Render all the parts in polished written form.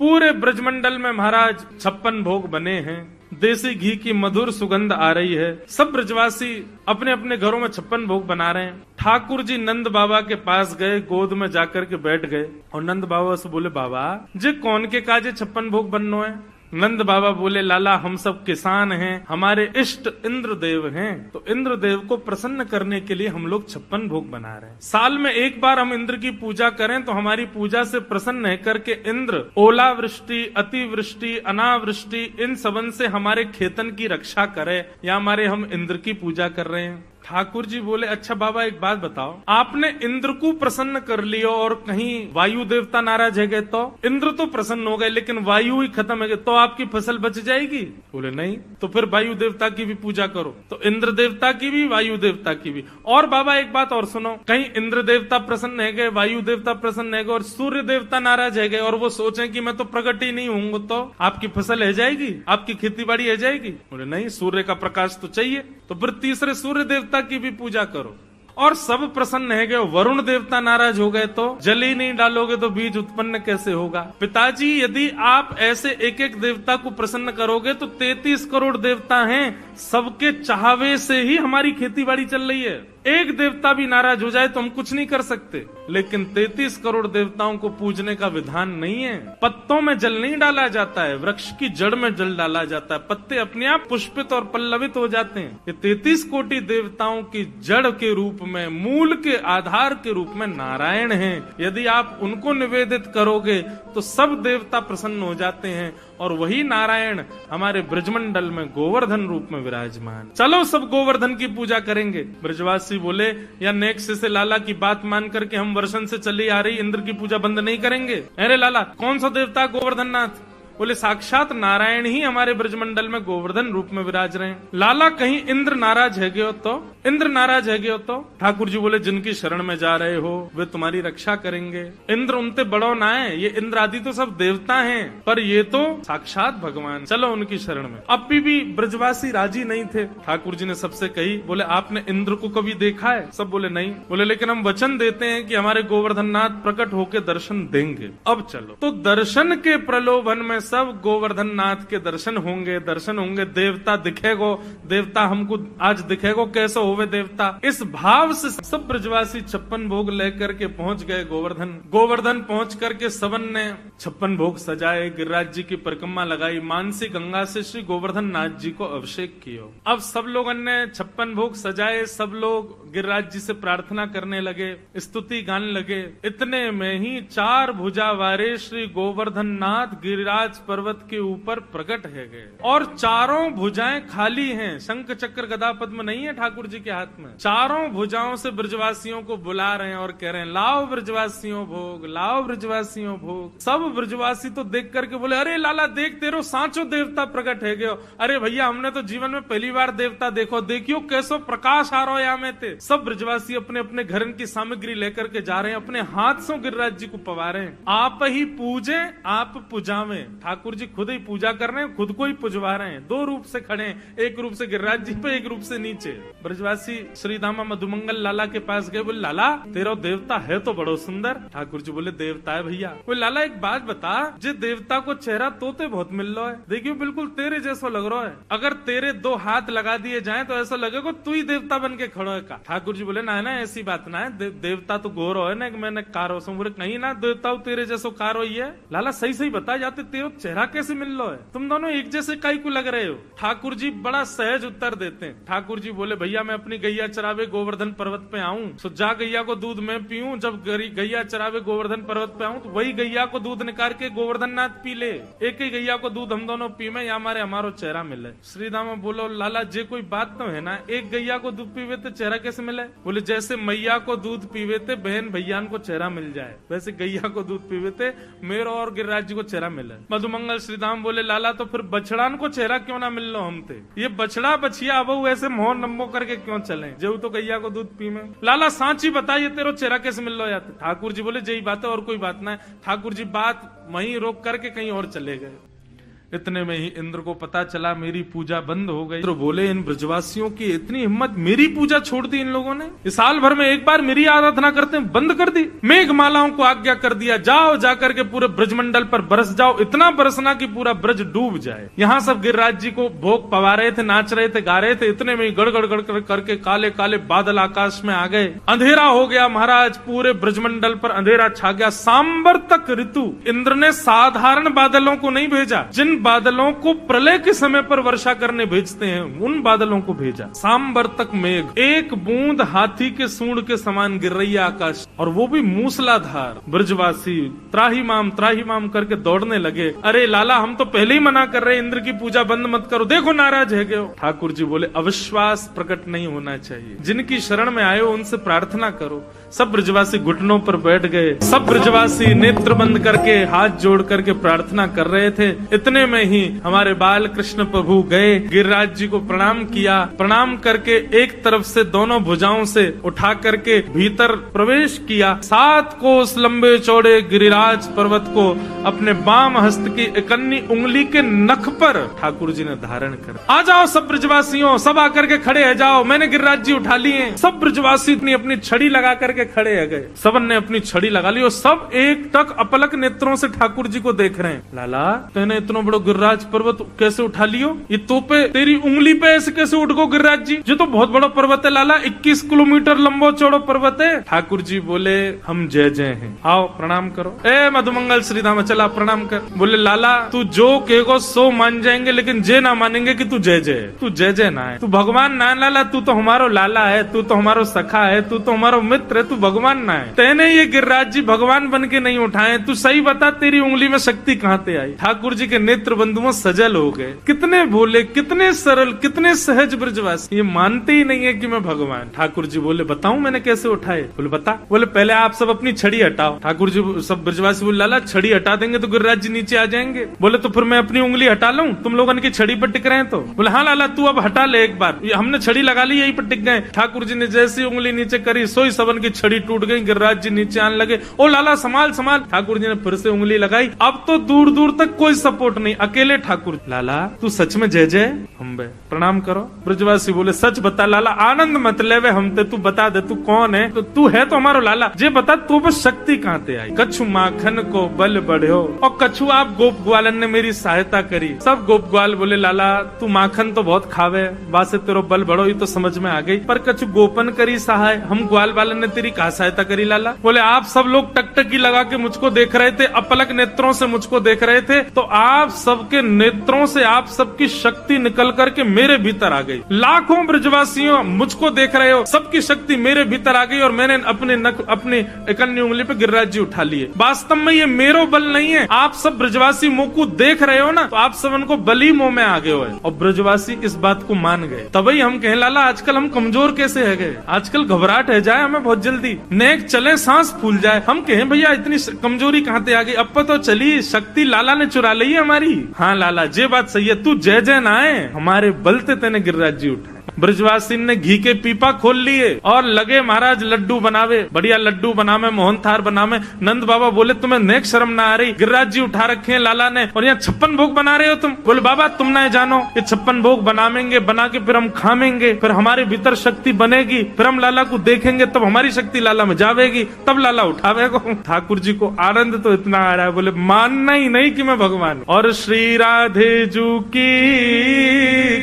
पूरे ब्रजमंडल में महाराज 56 भोग बने हैं, देसी घी की मधुर सुगंध आ रही है। सब ब्रजवासी अपने अपने घरों में 56 भोग बना रहे हैं। ठाकुर जी नंद बाबा के पास गए, गोद में जाकर के बैठ गए और नंद बाबा से बोले, बाबा जे कौन के काजे 56 भोग बननो है? नंद बाबा बोले, लाला हम सब किसान हैं, हमारे इष्ट इंद्रदेव हैं, तो इंद्रदेव को प्रसन्न करने के लिए हम लोग 56 भोग बना रहे हैं। साल में एक बार हम इंद्र की पूजा करें तो हमारी पूजा से प्रसन्न है करके इंद्र ओलावृष्टि, अतिवृष्टि, अनावृष्टि इन सबन से हमारे खेतन की रक्षा करे, या हमारे हम इंद्र की पूजा कर रहे हैं। ठाकुर जी बोले, अच्छा बाबा एक बात बताओ, आपने इंद्र को प्रसन्न कर लियो और कहीं वायु देवता नाराज है गए तो? इंद्र तो प्रसन्न हो गए लेकिन वायु ही खत्म है गए तो आपकी फसल बच जाएगी? बोले नहीं। तो फिर वायु देवता की भी पूजा करो। तो इंद्र देवता की भी, वायु देवता की भी। और बाबा एक बात और सुनो, कहीं इंद्र देवता प्रसन्न है गए, वायु देवता प्रसन्न है गए और सूर्य देवता नाराज है गए और वो सोचे कि मैं तो प्रकट ही नहीं हूँ, तो आपकी फसल है जाएगी, आपकी खेती बाड़ी है जाएगी? बोले नहीं, सूर्य का प्रकाश तो चाहिए। तो फिर तीसरे सूर्य देवता की भी पूजा करो। और सब प्रसन्न है गए, वरुण देवता नाराज हो गए तो जल ही नहीं डालोगे तो बीज उत्पन्न कैसे होगा? पिताजी यदि आप ऐसे एक एक देवता को प्रसन्न करोगे तो 33 करोड़ देवता हैं, सबके चाहवे से ही हमारी खेती बाड़ी चल रही है। एक देवता भी नाराज हो जाए तो हम कुछ नहीं कर सकते, लेकिन 33 करोड़ देवताओं को पूजने का विधान नहीं है। पत्तों में जल नहीं डाला जाता है, वृक्ष की जड़ में जल डाला जाता है, पत्ते अपने आप पुष्पित और पल्लवित हो जाते हैं। ये 33 कोटि देवताओं की जड़ के रूप में, मूल के आधार के रूप में नारायण हैं। यदि आप उनको निवेदित करोगे तो सब देवता प्रसन्न हो जाते हैं और वही नारायण हमारे ब्रजमंडल में गोवर्धन रूप में विराजमान। चलो सब गोवर्धन की पूजा करेंगे। ब्रजवासी बोले, या नेक्स्ट से लाला की बात मान करके हम वर्षन से चली आ रही इंद्र की पूजा बंद नहीं करेंगे। अरे लाला कौन सा देवता गोवर्धन नाथ? बोले साक्षात नारायण ही हमारे ब्रजमंडल में गोवर्धन रूप में विराज रहे हैं। लाला कहीं इंद्र नाराज है गए हो तो? इंद्र नाराज है गए हो तो? ठाकुर जी बोले, जिनकी शरण में जा रहे हो वे तुम्हारी रक्षा करेंगे। इंद्र उनते बड़ो ना है, ये इंद्र आदि तो सब देवता हैं, पर ये तो साक्षात भगवान, चलो उनकी शरण में। अब भी ब्रजवासी राजी नहीं थे। ठाकुर जी ने सबसे कही, बोले आपने इंद्र को कभी देखा है? सब बोले नहीं। बोले लेकिन हम वचन देते हैं कि हमारे गोवर्धन नाथ प्रकट होकर दर्शन देंगे। अब चलो। तो दर्शन के प्रलोभन में सब गोवर्धन नाथ के दर्शन होंगे, दर्शन होंगे। देवता दिखेगो, देवता हमको आज दिखेगो, कैसे होवे देवता। इस भाव से सब ब्रजवासी 56 भोग लेकर के पहुंच गए गोवर्धन। गोवर्धन पहुंच करके सबन ने 56 भोग सजाए, गिरिराज जी की परिक्रमा लगाई, मानसी गंगा से श्री गोवर्धन नाथ जी को अभिषेक किया। अब सब लोगों ने 56 भोग सजाए, सब लोग गिरिराज जी से प्रार्थना करने लगे, स्तुति गाने लगे। इतने में ही 4 भुजा वारे श्री गोवर्धन नाथ गिरिराज पर्वत के ऊपर प्रकट है गए और चारों भुजाएं खाली हैं। शंख चक्र गदा पद्म नहीं है ठाकुर जी के हाथ में। चारों भुजाओं से ब्रजवासियों को बुला रहे हैं और कह रहे हैं, लाओ ब्रजवासियों भोग, लाओ ब्रजवासियों भोग। सब ब्रजवासी तो देख करके बोले, अरे लाला देख तेरो सांचो देवता प्रकट है गयो। अरे भैया हमने तो जीवन में पहली बार देवता देखो, देखियो कैसो प्रकाश आ रहा है यहाँ में थे। सब ब्रजवासी अपने अपने घर की सामग्री लेकर के जा रहे हैं, अपने हाथ से गिरिराज जी को पवा रहे हैं। आप ही पूजे आप पुजावे। ठाकुर जी खुद ही पूजा कर रहे हैं, खुद को ही पुजवा रहे हैं। 2 रूप से खड़े हैं, एक रूप से गिरिराज जी पे, एक रूप से नीचे। ब्रजवासी श्री दामा मधुमंगल लाला के पास गए, बोले लाला तेरा देवता है तो बड़ो सुंदर। ठाकुर जी बोले देवता है भैया। बोले लाला एक बात बता, जे देवता को चेहरा तोते बहुत मिल रहा है, देखियो बिल्कुल तेरे जैसा लग रहा है। अगर तेरे 2 हाथ लगा दिए जाए तो ऐसा लगेगा तू ही देवता बन के खड़ो है का। ठाकुर जी बोले ना ऐसी बात ना है, देवता तो गोरो है ना, मैंने कारो से। बोले नहीं ना, देवता तेरे जैसो कारो ही है। लाला सही सही बता, जाते तेरा चेहरा कैसे मिल रहा है? तुम दोनों एक जैसे काई को लग रहे हो? ठाकुर जी बड़ा सहज उत्तर देते हैं। ठाकुर जी बोले, भैया मैं अपनी गैया चरावे गोवर्धन पर्वत पे आऊं, तो जा गैया को दूध मैं पीऊं। जब गैया चरावे गोवर्धन पर्वत पे आऊं तो वही गैया को दूध निकाल के गोवर्धन नाथ पी ले। एक ही गैया को दूध हम दोनों पीवे, या हमारो चेहरा मिले। श्रीदामा बोलो, लाला जे कोई बात तो है ना, एक गैया को दूध पीवे तो चेहरा कैसे मिले? बोले जैसे मैया को दूध पीवे थे बहन भैया को चेहरा मिल जाए, वैसे गैया को दूध पीवे थे मेरा और गिरिराज जी को चेहरा मिले। मधुमंगल श्रीधाम बोले, लाला तो फिर बछड़ान को चेहरा क्यों ना मिल लो हम थे? ये बछड़ा बछिया अब ऐसे मोह नंबो करके क्यों चले, जो तो गैया को दूध पी में। लाला सांची बताइए तेरो चेहरा कैसे मिल लो जाते? ठाकुर जी बोले, यही बात है और कोई बात ना है। ठाकुर जी बात वहीं रोक करके कहीं और चले गए। इतने में ही इंद्र को पता चला मेरी पूजा बंद हो गई। तो बोले इन ब्रजवासियों की इतनी हिम्मत, मेरी पूजा छोड़ दी इन लोगों ने, इस साल भर में एक बार मेरी आराधना करते हैं, बंद कर दी। मेघमालाओं को आज्ञा कर दिया, जाओ जाकर के पूरे ब्रजमंडल पर बरस जाओ, इतना बरसना कि पूरा ब्रज डूब जाए। यहाँ सब गिरिराज जी को भोग पवा रहे थे, नाच रहे थे, गा रहे थे। इतने में गड़गड़ गड़गड़ करके काले काले बादल आकाश में आ गए, अंधेरा हो गया महाराज, पूरे ब्रजमंडल पर अंधेरा छा गया। सांबर तक ऋतु, इंद्र ने साधारण बादलों को नहीं भेजा, जिन बादलों को प्रलय के समय पर वर्षा करने भेजते हैं उन बादलों को भेजा। सांबर तक मेघ, एक बूंद हाथी के सूंड के समान गिर रही है आकाश, और वो भी मूसलाधार। ब्रजवासी त्राही माम करके दौड़ने लगे। अरे लाला, हम तो पहले ही मना कर रहे, इंद्र की पूजा बंद मत करो, देखो नाराज है क्यों। ठाकुर जी बोले अविश्वास प्रकट नहीं होना चाहिए, जिनकी शरण में आए हो उनसे प्रार्थना करो। सब ब्रजवासी घुटनों पर बैठ गए, सब ब्रजवासी नेत्र बंद करके हाथ जोड़ करके प्रार्थना कर रहे थे। इतने में ही हमारे बाल कृष्ण प्रभु गए, गिरिराज जी को प्रणाम किया, प्रणाम करके एक तरफ से दोनों भुजाओं से उठा करके भीतर प्रवेश किया। 7 कोस लंबे चौड़े गिरिराज पर्वत को अपने बाम हस्त की इकन्नी उंगली के नख पर ठाकुर जी ने धारण कर। आ जाओ सब ब्रजवासियों, सब आकर के खड़े है जाओ, मैंने गिरिराज जी उठा लिए। सब ब्रजवासी अपनी छड़ी लगा करके खड़े है गए, सबन ने अपनी छड़ी लगा ली और सब एक टक अपलक नेत्रों से ठाकुर जी को देख रहे हैं। लाला, तेने इतना बड़ा गिरिराज पर्वत कैसे उठा लियो? ये तोपे तेरी उंगली पे ऐसे कैसे उठ गो गिरिराज जी? ये तो बहुत बड़ा पर्वत है लाला, 21 किलोमीटर लंबो चौड़ो पर्वत है। ठाकुर जी बोले हम जय जय हैं, आओ प्रणाम करो। ए मधुमंगल श्रीधाम, चला प्रणाम कर। बोले लाला, तू जो कहेगो सो मान जाएंगे, लेकिन जे ना मानेंगे कि तू जय जय है। तू जय जय ना है, तू भगवान ना लाला, तू तो हमारो लाला है, तू तो हमारो सखा है, तू तो हमारो मित्र है, तू भगवान ना है। तेने ये गिरिराज जी भगवान बन के नहीं उठाए, तू सही बता तेरी उंगली में शक्ति कहाँ से आई? ठाकुर जी के नेत्र बंधुओं सजल हो गए। कितने भोले, कितने सरल, कितने सहज ब्रजवासी, ये मानते ही नहीं है कि मैं भगवान। ठाकुर जी बोले बताऊं मैंने कैसे उठाए? बोले बता। बोले पहले आप सब अपनी छड़ी हटाओ। ठाकुर जी सब ब्रजवासी बोले लाला, छड़ी हटा देंगे तो गिरिराज जी नीचे आ जाएंगे। बोले तो फिर मैं अपनी उंगली हटा लूं, तुम लोगों की छड़ी पर टिक रहे हैं तो? बोले हाँ लाला, तू अब हटा ले एक बार, हमने छड़ी लगा ली, यही पर टिक गए। ठाकुर जी ने जैसी उंगली नीचे करी, सोई सबन की छड़ी टूट गई, गिरिराज जी नीचे आने लगे। ओ लाला संभाल संभाल। ठाकुर जी ने फिर से उंगली लगाई, अब तो दूर दूर तक कोई सपोर्ट नहीं, अकेले ठाकुर। लाला तू सच में जय जय? हम प्रणाम करो। ब्रजवासी बोले सच बता लाला, आनंद मत ले वे हमते, तू बता दे तू कौन है? तो तू है तो हमारो लाला, जे बता तू बस शक्ति कहाँ ते आई? कछु माखन को बल बढ़ो, और कछु आप गोप ग्वालन ने मेरी सहायता करी। सब गोप ग्वाल बोले लाला, तू माखन तो बहुत खावे, बासे तेरो बल बढ़ो, ये तो समझ में आ गई, पर कछु गोपन करी सहाय, हम ग्वाल बालन ने तेरी कहा सहायता करी लाला? बोले आप सब लोग टकटकी लगा के मुझको देख रहे थे, अपलक नेत्रों से मुझको देख रहे थे, तो आप सबके नेत्रों से आप सबकी शक्ति निकल करके मेरे भीतर आ गई। लाखों ब्रजवासियों मुझको देख रहे हो, सबकी शक्ति मेरे भीतर आ गई और मैंने अपनी इकन्नी उंगली पे गिरिराज जी उठा लिए। वास्तव में ये मेरो बल नहीं है, आप सब ब्रजवासी मुंह को देख रहे हो ना, तो आप सब उनको बली मुंह में आ गए हो। और ब्रजवासी इस बात को मान गए। तभी हम कहें लाला आजकल हम कमजोर कैसे है गए, आजकल घबराहट है जाए हमें बहुत जल्दी, नेक चले सांस फूल जाए। हम कहें भैया इतनी कमजोरी कहाँ से आ गई, अब तो चली शक्ति लाला ने चुरा ली है हमारी। हाँ लाला ये बात सही है, तू जय जय ना है, हमारे बलते तेने गिरिराज जी उठाए। ब्रजवासी ने घी के पीपा खोल लिए और लगे महाराज लड्डू बनावे, बढ़िया लड्डू बनावे, मोहन थार बनावे। नंद बाबा बोले तुम्हें नेक शर्म ना आ रही, गिरिराज जी उठा रखे हैं लाला ने और यहाँ 56 भोग बना रहे हो तुम? बोले बाबा तुम ना जानो, ये 56 भोग बनावेंगे, बना के फिर हम खामेंगे, फिर हमारे भीतर शक्ति बनेगी, फिर हम लाला को देखेंगे, तब हमारी शक्ति लाला में जावेगी, तब लाला उठावेगा। ठाकुर जी को आनंद तो इतना आ रहा है, बोले मानना ही नहीं कि मैं भगवान। और श्री राधे जू की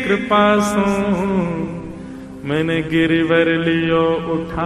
कृपा से मैंने गिरिवर लियो उठा।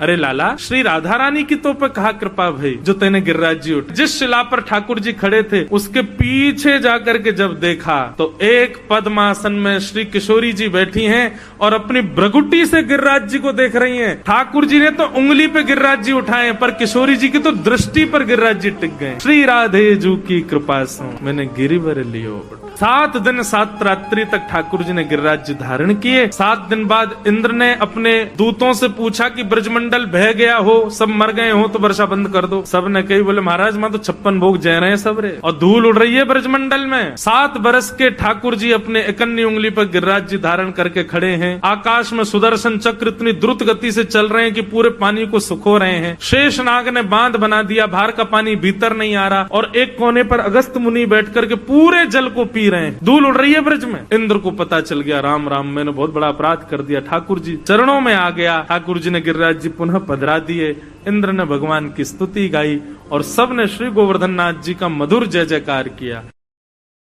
अरे लाला श्री राधा रानी की तो पे कहा कृपा भाई, जो तेने गिरिराज जी उठ। जिस शिला पर ठाकुर जी खड़े थे उसके पीछे जाकर के जब देखा तो एक पद्मासन में श्री किशोरी जी बैठी हैं और अपनी भ्रगुटी से गिरिराज जी को देख रही हैं। ठाकुर जी ने तो उंगली पे गिरिराज जी उठाए, पर किशोरी जी की तो दृष्टि पर गिरिराज जी टिक गए। श्री राधे जू की कृपा से मैंने गिरिवर लियो उठा। 7 दिन 7 रात्रि तक ठाकुर जी ने गिरिराज जी धारण किए। 7 दिन बाद इंद्र ने अपने दूतों से पूछा कि ब्रजमंडल बह गया हो, सब मर गए हो तो वर्षा बंद कर दो। सब ने कही, बोले महाराज मां तो 56 भोग जय रहे हैं सब रे, और धूल उड़ रही है ब्रजमंडल में। 7 बरस के ठाकुर जी अपने इकन्नी उंगली पर गिरिराज जी धारण करके खड़े हैं। आकाश में सुदर्शन चक्र इतनी द्रुत गति से चल रहे हैं कि पूरे पानी को सुखो रहे हैं। शेषनाग ने बांध बना दिया, बाहर का पानी भीतर नहीं आ रहा, और एक कोने पर अगस्त मुनि बैठ करके पूरे जल को पी रहे हैं। धूल उड़ रही है ब्रज में। इंद्र को पता चल गया, राम राम मैंने बहुत बड़ा अपराध कर दिया। ठाकुर जी चरणों में आ गया। ठाकुर जी ने गिरिराज जी पुनः पधरा दिए। इंद्र ने भगवान की स्तुति गाई और सबने श्री गोवर्धन नाथ जी का मधुर जय जयकार किया।